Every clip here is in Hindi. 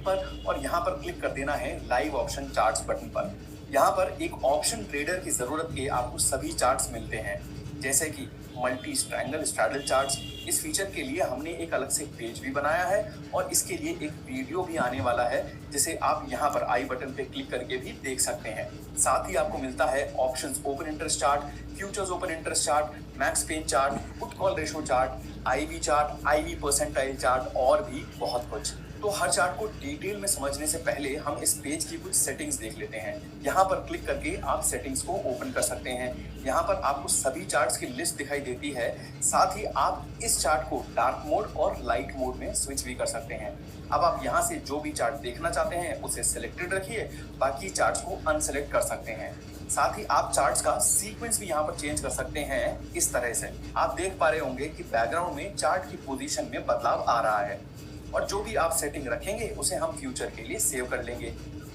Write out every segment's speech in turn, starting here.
पर और यहाँ पर क्लिक कर देना है लाइव ऑप्शन चार्ट्स बटन पर। यहाँ पर एक ऑप्शन ट्रेडर की जरूरत के आपको सभी चार्ट्स मिलते हैं, जैसे कि मल्टी स्ट्रैंगल स्ट्रैडल चार्ट्स। इस फीचर के लिए हमने एक अलग से पेज भी बनाया है और इसके लिए एक वीडियो भी आने वाला है, जिसे आप यहाँ पर आई बटन पे क्लिक करके भी देख सकते हैं। साथ ही आपको मिलता है options open interest chart, futures open interest chart, max pain chart, put call ratio chart, IV chart, IV percentile chart और भी बहुत कुछ। तो हर चार्ट को डिटेल में समझने से पहले हम इस पेज की कुछ सेटिंग्स देख लेते हैं। यहाँ पर क्लिक करके आप सेटिंग्स को ओपन कर सकते हैं। यहाँ पर आपको सभी चार्ट्स की लिस्ट दिखाई देती है। साथ ही आप इस चार्ट को डार्क मोड और लाइट मोड में स्विच भी कर सकते हैं। अब आप यहाँ से जो भी चार्ट देखना चाहते हैं उसे सिलेक्टेड रखिए, बाकी चार्ट्स को अनसेलेक्ट कर सकते हैं। साथ ही आप चार्ट्स का सीक्वेंस भी यहाँ पर चेंज कर सकते हैं। इस तरह से आप देख पा रहे होंगे कि बैकग्राउंड में चार्ट की पोजीशन में बदलाव आ रहा है और जो भी आप सेटिंग रखेंगे उसे हम फ्यूचर के लिए सेव कर लेंगे।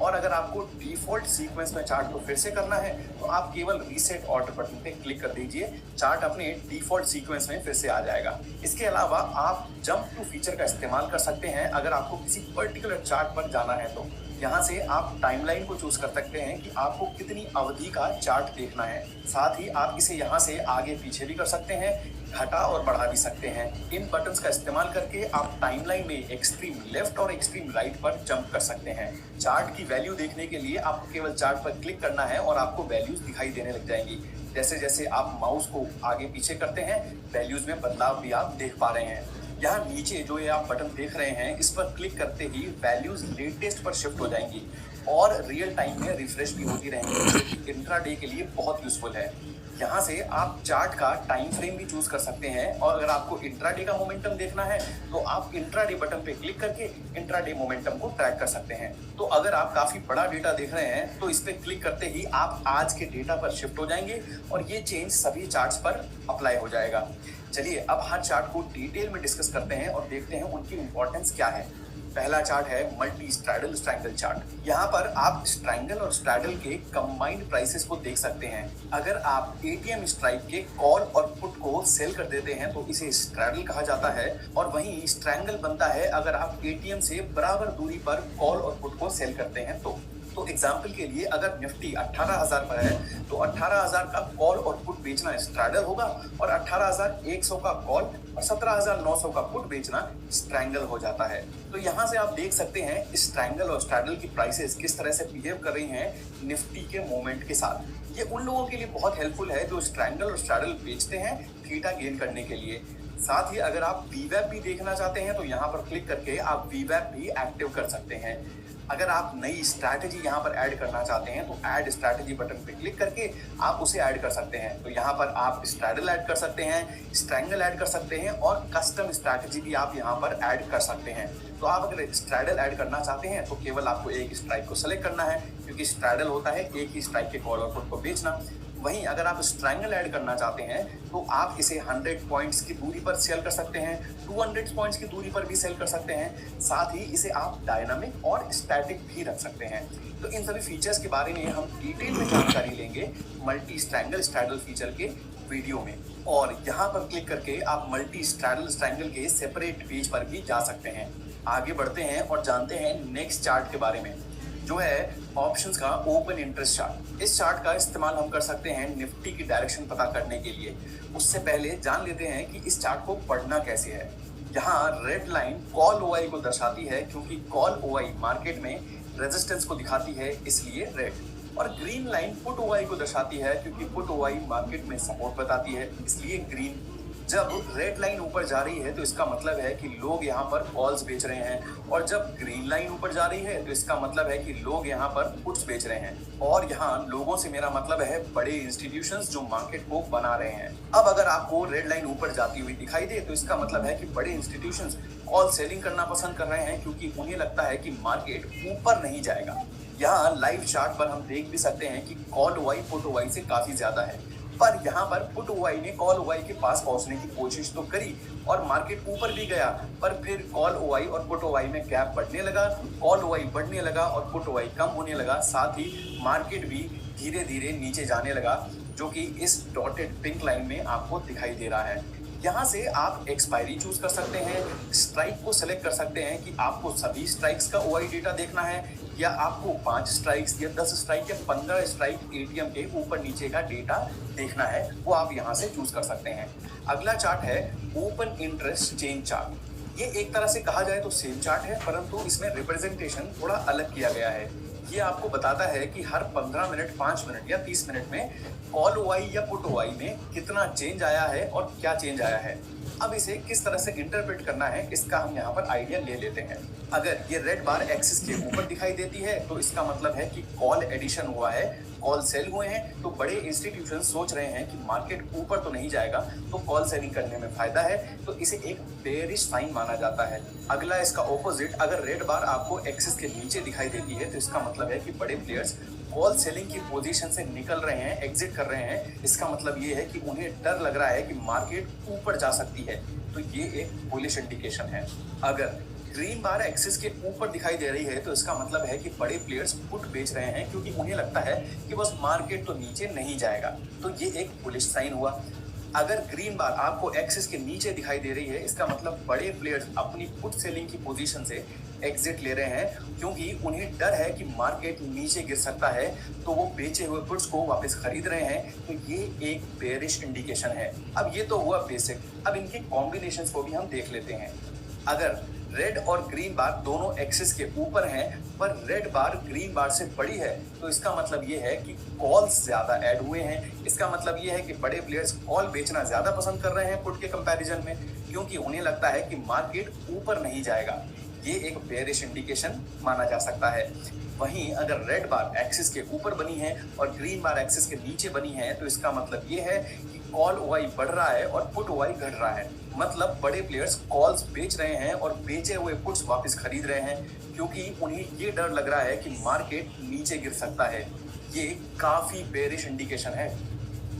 और अगर आपको डिफॉल्ट सीक्वेंस में चार्ट को फिर से करना है तो आप केवल रीसेट ऑर्डर बटन पे क्लिक कर दीजिए, चार्ट अपने डिफॉल्ट सीक्वेंस में फिर से आ जाएगा। इसके अलावा आप जंप टू फीचर का इस्तेमाल कर सकते हैं अगर आपको किसी पर्टिकुलर चार्ट पर जाना है तो। यहाँ से आप टाइमलाइन को चूज कर सकते हैं कि आपको कितनी अवधि का चार्ट देखना है। साथ ही आप इसे यहाँ से आगे पीछे भी कर सकते हैं, घटा और बढ़ा भी सकते हैं। इन बटन्स का इस्तेमाल करके आप टाइमलाइन में एक्सट्रीम लेफ्ट और एक्सट्रीम राइट पर जंप कर सकते हैं। चार्ट की वैल्यू देखने के लिए आपको केवल चार्ट पर क्लिक करना है और आपको वैल्यूज दिखाई देने लग जाएंगी। जैसे जैसे आप माउस को आगे पीछे करते हैं, वैल्यूज में बदलाव भी आप देख पा रहे हैं। यहाँ नीचे जो ये आप बटन देख रहे हैं, इस पर क्लिक करते ही वैल्यूज लेटेस्ट पर शिफ्ट हो जाएंगी और रियल टाइम में रिफ्रेश भी होती रहेंगी, जो कि इंट्राडे के लिए बहुत यूजफुल है। यहाँ से आप चार्ट का टाइम फ्रेम भी चूज कर सकते हैं और अगर आपको इंट्राडे का मोमेंटम देखना है तो आप इंट्राडे बटन पे क्लिक करके इंट्राडे मोमेंटम को ट्रैक कर सकते हैं। तो अगर आप काफी बड़ा डेटा देख रहे हैं तो इस पे क्लिक करते ही आप आज के डेटा पर शिफ्ट हो जाएंगे और ये चेंज सभी चार्ट्स पर अप्लाई हो जाएगा। चलिए अब हर चार्ट को डिटेल में डिस्कस करते हैं और देखते हैं उनकी इंपॉर्टेंस क्या है। पहला चार्ट है मल्टी स्ट्रैडल स्ट्रैंगल चार्ट। यहाँ पर आप स्ट्रैंगल और स्ट्रैडल के कंबाइंड प्राइसेस को देख सकते हैं। अगर आप एटीएम स्ट्राइक के कॉल और पुट को सेल कर देते हैं तो इसे स्ट्रैडल कहा जाता है और वहीं स्ट्रैंगल बनता है अगर आप एटीएम से बराबर दूरी पर कॉल और पुट को सेल करते हैं तो एग्जाम्पल के लिए अगर निफ्टी 18,000 पर है तो 18,000 का कॉल और पुट बेचना स्ट्रैडल होगा और 18,100 का कॉल और 17,900 का पुट बेचना स्ट्रैंगल हो जाता है। तो यहाँ से आप देख सकते हैं स्ट्रैंगल और स्ट्रैडल की प्राइसेस किस तरह से बिहेव कर रही हैं निफ्टी के मूवमेंट के साथ। ये उन लोगों के लिए बहुत हेल्पफुल है जो स्ट्रैंगल और स्ट्रैडल बेचते हैं थीटा गेन करने के लिए। साथ ही अगर आप वीवैप भी देखना चाहते हैं तो यहाँ पर क्लिक करके आप वीवैप भी एक्टिव कर सकते हैं। अगर आप नई स्ट्रैटेजी यहाँ पर ऐड करना चाहते हैं तो ऐड स्ट्रैटेजी बटन पे क्लिक करके आप उसे ऐड कर सकते हैं। तो यहाँ पर आप स्ट्रैडल ऐड कर सकते हैं, स्ट्रैंगल ऐड कर सकते हैं और कस्टम स्ट्रैटेजी भी आप यहाँ पर ऐड कर सकते हैं। तो आप अगर स्ट्रैडल ऐड करना चाहते हैं तो केवल आपको एक स्ट्राइक को सेलेक्ट करना है, क्योंकि स्ट्रैडल होता है एक ही स्ट्राइक के कॉल और पुट को बेचना। वहीं अगर आप स्ट्रैंगल ऐड करना चाहते हैं तो आप इसे 100 पॉइंट्स की दूरी पर सेल कर सकते हैं, 200 पॉइंट्स की दूरी पर भी सेल कर सकते हैं। साथ ही इसे आप डायनामिक और स्टैटिक भी रख सकते हैं। तो इन सभी फीचर्स के बारे में हम डिटेल में जानकारी लेंगे मल्टी स्ट्रैंगल स्ट्रैडल फीचर के वीडियो में। और यहाँ पर क्लिक करके आप मल्टी स्ट्रैडल स्ट्रैंगल के सेपरेट पेज पर भी जा सकते हैं। आगे बढ़ते हैं और जानते हैं नेक्स्ट चार्ट के बारे में, जो है ऑप्शंस का ओपन इंटरेस्ट चार्ट। इस चार्ट का इस्तेमाल हम कर सकते हैं निफ्टी की डायरेक्शन पता करने के लिए। उससे पहले जान लेते हैं कि इस चार्ट को पढ़ना कैसे है। यहाँ रेड लाइन कॉल ओआई को दर्शाती है, क्योंकि कॉल ओआई मार्केट में रेजिस्टेंस को दिखाती है, इसलिए रेड। और ग्रीन लाइन पुट ओआई को दर्शाती है, क्योंकि पुट ओआई मार्केट में सपोर्ट बताती है, इसलिए ग्रीन। जब रेड लाइन ऊपर जा रही है तो इसका मतलब है कि लोग यहाँ पर कॉल्स बेच रहे हैं और जब ग्रीन लाइन ऊपर जा रही है तो इसका मतलब है कि लोग यहाँ पर पुट्स बेच रहे हैं। और यहाँ लोगों से मेरा मतलब है बड़े इंस्टीट्यूशंस जो मार्केट को बना रहे हैं। अब अगर आपको रेड लाइन ऊपर जाती हुई दिखाई दे तो इसका मतलब है कि बड़े इंस्टीट्यूशंस कॉल सेलिंग करना पसंद कर रहे हैं, क्योंकि उन्हें लगता है कि मार्केट ऊपर नहीं जाएगा। यहाँ लाइव चार्ट पर हम देख भी सकते हैं कि कॉल ओआई पुट ओआई से काफी ज्यादा है, पर यहाँ पर पुट ओआई ने कॉल ओआई के पास पहुंचने की कोशिश तो करी और मार्केट ऊपर भी गया, पर फिर कॉल ओआई और पुट ओआई में गैप बढ़ने लगा, कॉल ओआई बढ़ने लगा और पुट ओआई कम होने लगा। साथ ही मार्केट भी धीरे धीरे नीचे जाने लगा, जो कि इस डॉटेड पिंक लाइन में आपको दिखाई दे रहा है। यहाँ से आप एक्सपायरी चूज कर सकते हैं, स्ट्राइक को सिलेक्ट कर सकते हैं कि आपको सभी स्ट्राइक्स का ओआई डेटा देखना है या आपको 5 स्ट्राइक्स या 10 स्ट्राइक या 15 स्ट्राइक एटीएम के ऊपर नीचे का डेटा देखना है, वो आप यहाँ से चूज कर सकते हैं। अगला चार्ट है ओपन इंटरेस्ट चेन चार्ट। ये एक तरह से कहा जाए तो सेम चार्ट है, परंतु इसमें रिप्रेजेंटेशन थोड़ा अलग किया गया है। ये आपको बताता है कि हर 15 मिनट, 5 मिनट या 30 मिनट में कॉल ओआई या पुट ओआई में कितना चेंज आया है और क्या चेंज आया है। अब इसे किस तरह से इंटरप्रेट करना है, इसका हम यहाँ पर आइडिया ले लेते हैं। अगर ये रेड बार एक्सिस के ऊपर दिखाई देती है तो इसका मतलब है कि कॉल एडिशन हुआ है, कॉल सेल हुए हैं, तो बड़े इंस्टीट्यूशन सोच रहे हैं कि मार्केट ऊपर तो नहीं जाएगा, तो कॉल सेलिंग करने में फायदा है, तो इसे एक बेयरिश साइन माना जाता है। अगला इसका ऑपोजिट, अगर रेड बार आपको एक्सिस के नीचे दिखाई देती है तो इसका मतलब है कि बड़े प्लेयर्स कॉल सेलिंग की पोजीशन से निकल रहे हैं, एग्जिट कर रहे हैं। इसका मतलब ये है कि उन्हें डर लग रहा है कि मार्केट ऊपर जा सकती है, तो ये एक बुलिश इंडिकेशन है। अगर ग्रीन बार एक्सिस के ऊपर दिखाई दे रही है तो इसका मतलब है कि बड़े प्लेयर्स पुट बेच रहे हैं, क्योंकि उन्हें लगता है कि बस मार्केट तो नीचे नहीं जाएगा, तो ये एक बुलिश साइन हुआ। अगर ग्रीन बार आपको एक्सिस के नीचे दिखाई दे रही है, इसका मतलब बड़े प्लेयर्स अपनी पुट सेलिंग की पोजीशन से एग्जिट ले रहे हैं, क्योंकि उन्हें डर है कि मार्केट नीचे गिर सकता है, तो वो बेचे हुए पुट्स को वापस खरीद रहे हैं, तो ये एक बेयरिश इंडिकेशन है। अब ये तो हुआ बेसिक, अब इनके कॉम्बिनेशंस को भी हम देख लेते हैं। अगर रेड और ग्रीन बार दोनों एक्सिस के ऊपर हैं, पर रेड बार ग्रीन बार से बड़ी है, तो इसका मतलब ये है कि कॉल्स ज्यादा ऐड हुए हैं। इसका मतलब ये है कि बड़े प्लेयर्स कॉल बेचना ज्यादा पसंद कर रहे हैं पुट के कंपैरिजन में, क्योंकि उन्हें लगता है कि मार्केट ऊपर नहीं जाएगा। ये एक बेयरिश इंडिकेशन माना जा सकता है। वहीं अगर रेड बार एक्सिस के ऊपर बनी है और ग्रीन बार एक्सिस के नीचे बनी है, तो इसका मतलब ये है कि कॉल ओआई बढ़ रहा है और पुट ओआई घट रहा है। मतलब बड़े प्लेयर्स कॉल्स बेच रहे हैं और बेचे हुए पुट्स वापस खरीद रहे हैं, क्योंकि उन्हें ये डर लग रहा है कि मार्केट नीचे गिर सकता है। ये काफी बेयरिश इंडिकेशन है।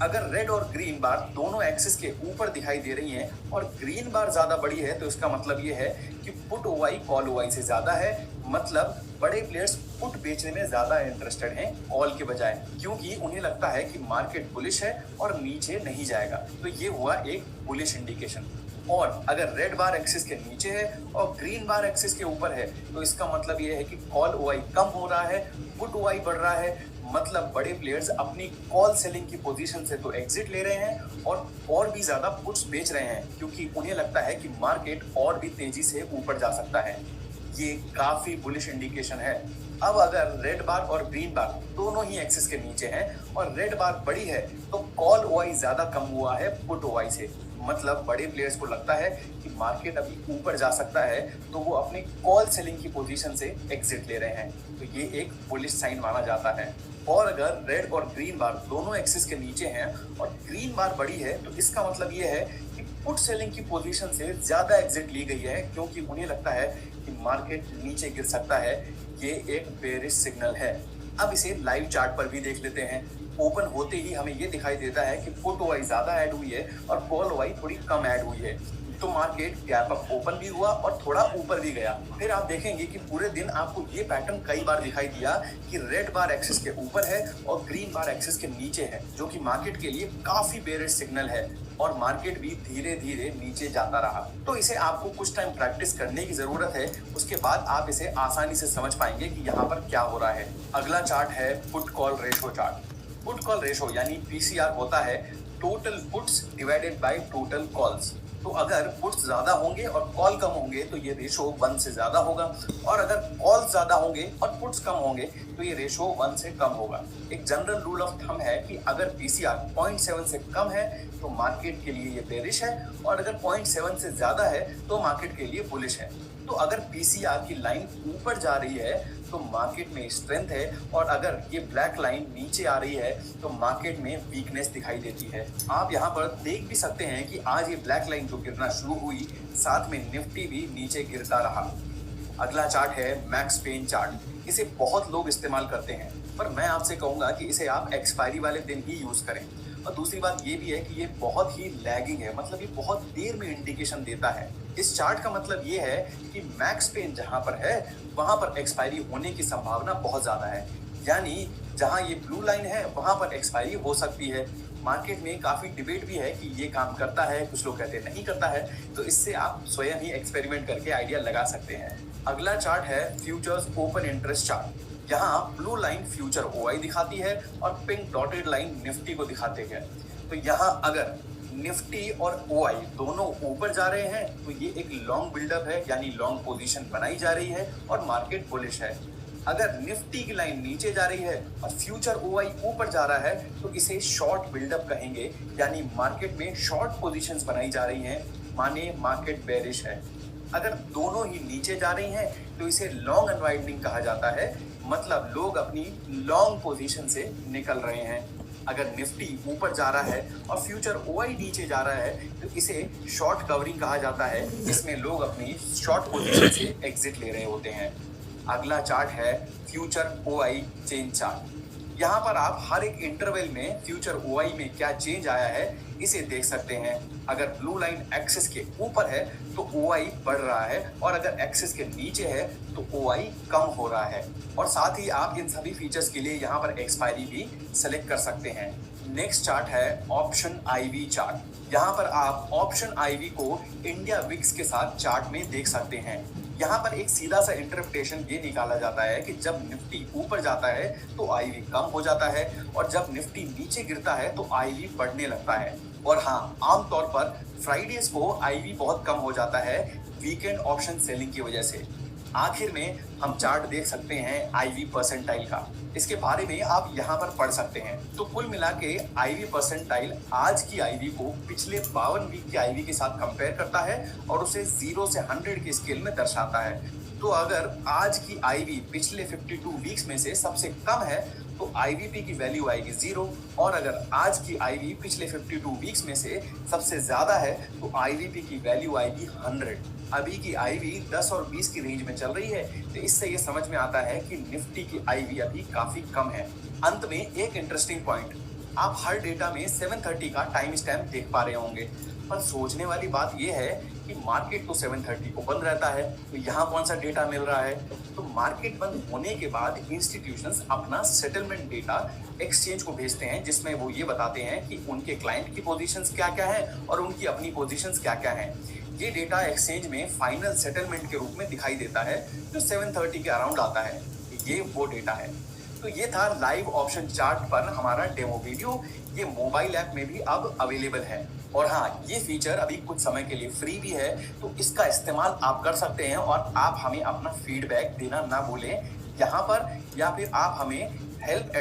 अगर रेड और ग्रीन बार दोनों एक्सिस के ऊपर दिखाई दे रही हैं और ग्रीन बार ज्यादा बड़ी है, तो इसका मतलब ये है कि पुट ओआई कॉल ओआई से ज्यादा है। मतलब बड़े प्लेयर्स पुट बेचने में ज्यादा इंटरेस्टेड हैं कॉल के बजाय, क्योंकि उन्हें लगता है कि मार्केट बुलिश है और नीचे नहीं जाएगा, तो ये हुआ एक बुलिश इंडिकेशन। और अगर रेड बार एक्सिस के नीचे है और ग्रीन बार एक्सिस के ऊपर है, तो इसका मतलब ये है कि कॉल ओआई कम हो रहा है, पुट ओआई बढ़ रहा है। मतलब बड़े प्लेयर्स अपनी कॉल सेलिंग की पोजीशन से तो एग्जिट ले रहे हैं और भी ज्यादा पुट्स बेच रहे हैं, क्योंकि उन्हें लगता है कि मार्केट और भी तेजी से ऊपर जा सकता है। ये काफी बुलिश इंडिकेशन है। अब अगर रेड बार और ग्रीन बार दोनों ही एक्सिस के नीचे हैं और रेड बार बड़ी है, तो कॉल ओआई ज्यादा कम हुआ है पुट ओआई से। मतलब बड़े प्लेयर्स को लगता है कि मार्केट अभी ऊपर जा सकता है, तो वो अपनी कॉल सेलिंग की पोजीशन से एग्जिट ले रहे हैं, तो ये एक बुलिश साइन माना जाता है। और अगर रेड और ग्रीन बार दोनों एक्सिस के नीचे हैं और ग्रीन बार बड़ी है, तो इसका मतलब ये है कि पुट सेलिंग की पोजीशन से ज्यादा एग्जिट ली गई है, क्योंकि उन्हें लगता है कि मार्केट नीचे गिर सकता है। ये एक बेयरिश सिग्नल है। अब इसे लाइव चार्ट पर भी देख लेते हैं। ओपन होते ही हमें ये दिखाई देता है कि पुट ओआई ज्यादा ऐड हुई है और कॉल ओआई थोड़ी कम ऐड हुई है, तो मार्केट गैप अप ओपन भी हुआ और थोड़ा ऊपर भी गया। फिर आप देखेंगे कि पूरे दिन आपको ये पैटर्न कई बार दिखाई दिया कि रेड बार एक्सिस के ऊपर है और ग्रीन बार एक्सिस के नीचे है, जो कि मार्केट के लिए काफी बेयरिश सिग्नल है, और मार्केट भी धीरे धीरे नीचे जाता रहा। तो इसे आपको कुछ टाइम प्रैक्टिस करने की जरूरत है, उसके बाद आप इसे आसानी से समझ पाएंगे कि यहाँ पर क्या हो रहा है। अगला चार्ट है put call ratio chart. Put call ratio यानी पीसीआर होता है total puts divided by total calls. तो अगर पुट्स ज्यादा होंगे और कॉल कम होंगे तो ये रेशो 1 से ज्यादा होगा, और अगर कॉल ज्यादा होंगे और पुट्स कम होंगे तो ये रेशो 1 से कम होगा। एक जनरल रूल ऑफ थंब है कि अगर पीसीआर 0.7 से कम है तो मार्केट के लिए ये बेरिश है, और अगर 0.7 से ज्यादा है तो मार्केट के लिए बुलिश है। तो अगर पीसीआर की लाइन ऊपर जा रही है तो मार्केट में स्ट्रेंथ है, और अगर ये ब्लैक लाइन नीचे आ रही है तो मार्केट में वीकनेस दिखाई देती है। आप यहाँ पर देख भी सकते हैं कि आज ये ब्लैक लाइन जो गिरना शुरू हुई, साथ में निफ्टी भी नीचे गिरता रहा। अगला चार्ट है मैक्स पेन चार्ट। इसे बहुत लोग इस्तेमाल करते हैं, पर मैं आपसे कहूंगा कि इसे आप एक्सपायरी वाले दिन ही यूज करें। और दूसरी बात ये भी है कि ये बहुत ही लैगिंग है, मतलब ये बहुत देर में इंडिकेशन देता है। इस चार्ट का मतलब ये है कि मैक्स पेन जहां पर है वहां पर एक्सपायरी होने की संभावना बहुत ज्यादा है, यानी जहां ये ब्लू लाइन है वहां पर एक्सपायरी हो सकती है। मार्केट में काफी डिबेट भी है कि ये काम करता है, कुछ लोग कहते हैं नहीं करता है, तो इससे आप स्वयं ही एक्सपेरिमेंट करके आइडिया लगा सकते हैं। अगला चार्ट है फ्यूचर्स ओपन इंटरेस्ट चार्ट। यहाँ ब्लू लाइन फ्यूचर ओआई दिखाती है और पिंक डॉटेड लाइन निफ्टी को दिखाते हैं। तो यहाँ अगर निफ्टी और ओआई दोनों ऊपर जा रहे हैं तो ये एक लॉन्ग बिल्डअप है, यानी लॉन्ग पोजीशन बनाई जा रही है और मार्केट बुलिश है। अगर निफ्टी की लाइन नीचे जा रही है और फ्यूचर ओआई ऊपर जा रहा है तो इसे शॉर्ट बिल्डअप कहेंगे, यानी मार्केट में शॉर्ट पोजीशंस बनाई जा रही हैं, माने मार्केट बेरिश है। अगर दोनों ही नीचे जा रही हैं तो इसे लॉन्ग अनवाइंडिंग कहा जाता है, मतलब लोग अपनी लॉन्ग पोजीशन से निकल रहे हैं। अगर निफ्टी ऊपर जा रहा है और फ्यूचर ओआई नीचे जा रहा है तो इसे शॉर्ट कवरिंग कहा जाता है, इसमें लोग अपनी शॉर्ट पोजीशन से एग्जिट ले रहे होते हैं। अगला चार्ट है फ्यूचर ओआई चेंज चार्ट। यहाँ पर आप हर एक इंटरवल में फ्यूचर ओआई में क्या चेंज आया है इसे देख सकते हैं। अगर ब्लू लाइन एक्सिस के ऊपर है तो ओआई बढ़ रहा है और अगर एक्सिस के नीचे है तो ओआई कम हो रहा है। और साथ ही आप इन सभी फीचर्स के लिए यहाँ पर एक्सपायरी भी सेलेक्ट कर सकते हैं। नेक्स्ट चार्ट है ऑप्शन आईवी चार्ट। यहाँ पर आप ऑप्शन आईवी को इंडिया विक्स के साथ चार्ट में देख सकते हैं। यहाँ पर एक सीधा सा इंटरप्रिटेशन ये निकाला जाता है कि जब निफ्टी ऊपर जाता है तो आईवी कम हो जाता है और जब निफ्टी नीचे गिरता है तो आईवी बढ़ने लगता है। और हाँ, आमतौर पर फ्राइडेज को आईवी बहुत कम हो जाता है वीकेंड ऑप्शन सेलिंग की वजह से। आखिर में हम चार्ट देख सकते हैं आईवी परसेंटाइल का, इसके बारे में आप यहाँ पर पढ़ सकते हैं। तो कुल मिला के आईवी परसेंटाइल आज की आईवी को पिछले 52 वीक की आईवी के साथ कंपेयर करता है और उसे 0 से 100 के स्केल में दर्शाता है। तो अगर आज की आईवी पिछले 52 वीक्स में से सबसे कम है तो आईवीपी की वैल्यू आएगी 0, और अगर आज की आईवी पिछले 52 वीक्स में से सबसे ज्यादा है तो आईवीपी की वैल्यू आएगी 100। अभी की आईवी 10 और 20 की रेंज में चल रही है, तो इससे ये समझ में आता है कि निफ्टी की आईवी अभी काफी कम है। अंत में एक इंटरेस्टिंग पॉइंट, आप हर डेटा में 7:30 का टाइम स्टैम्प देख पा रहे होंगे, पर सोचने वाली बात यह है कि मार्केट तो 7:30 को बंद रहता है, तो यहाँ कौन सा डेटा मिल रहा है? तो मार्केट बंद होने के बाद इंस्टीट्यूशंस अपना सेटलमेंट डेटा एक्सचेंज को भेजते हैं, जिसमें वो ये बताते हैं कि उनके क्लाइंट की पोजीशंस क्या क्या हैं और उनकी अपनी पोजीशंस क्या क्या हैं। ये डेटा एक्सचेंज में फाइनल सेटलमेंट के रूप में दिखाई देता है, जो 7:30 के अराउंड आता है। ये वो डेटा है। तो ये था लाइव ऑप्शन चार्ट पर हमारा डेमो वीडियो। ये मोबाइल ऐप में भी अब अवेलेबल है, और हाँ, ये फीचर अभी कुछ समय के लिए फ्री भी है, तो इसका इस्तेमाल आप कर सकते हैं। और आप हमें अपना फीडबैक देना ना भूलें यहाँ पर, या फिर आप हमें हेल्प